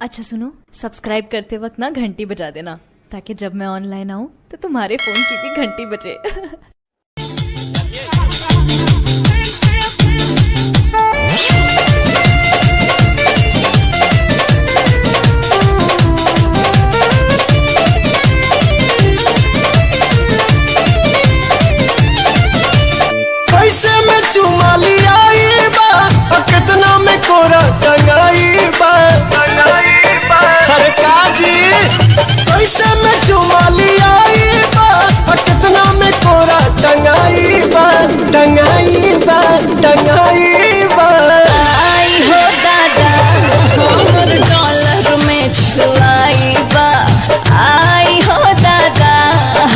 अच्छा सुनो, सब्सक्राइब करते वक्त ना घंटी बजा देना ताकि जब मैं ऑनलाइन आऊँ तो तुम्हारे फोन की भी घंटी बजे। कैसे में चुमा लिया कितना में कोरा टंगाई बा हर काजी कैसे में चुमा लिया कितना में कोरा टंगाई बा आई हो दादा हमर डॉलर में छुआई बा। आई हो दादा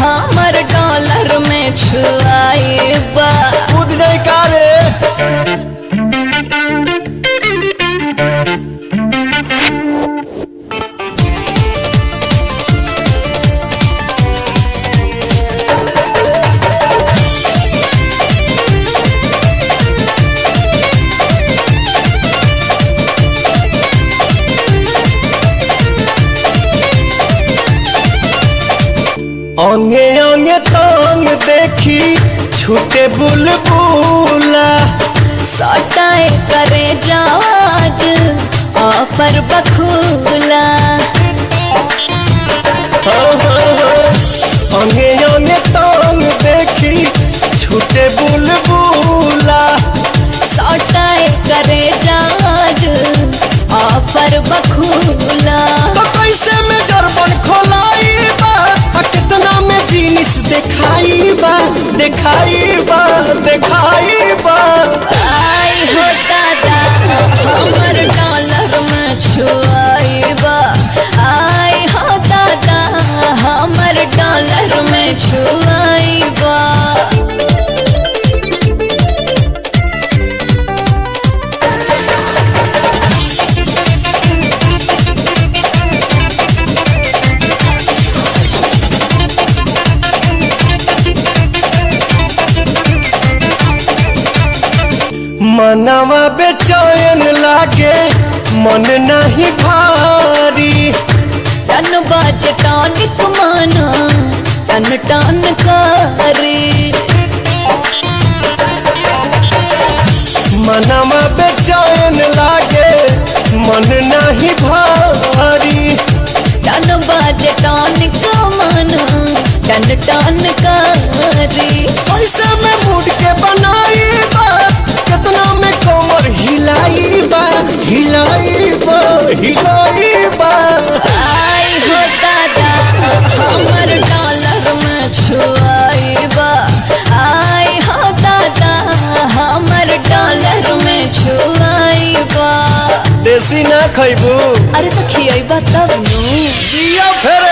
हमर डॉलर में छुआई बा। कूद जाए का रे अंगे अंगे तांग देखी छूटे बुलबुला सटाए करे जाज ऑफर बखूला। अंगे अंगे तांग देखी छूटे बुलबुला सटाए करे जाज ऑफर बखूला। तो कैसे में जरबन खोलाई बा कितना में जीनिस दिखाई बा। आई हो दादा हमर डॉलर में छुआई बा। आई हो दादा हमर डॉलर में छुआई बा। मनवा बेचैन लागे मन नहीं भारी टन बाज टॉनिक माना टन टन करी। मनवा बेचैन लागे मन नहीं भारी टन बाज टॉनिक माना टन टन करी। पैसे में मूड के बनाई बा कितना में कमर हिलाई बा। आई हो दादा हमर डॉलर में छुआई बा। आई हो दादा हमर डॉलर में छुआई बा। देसी ना खैबू अरे तो खियाई बा तब नु जिया फेर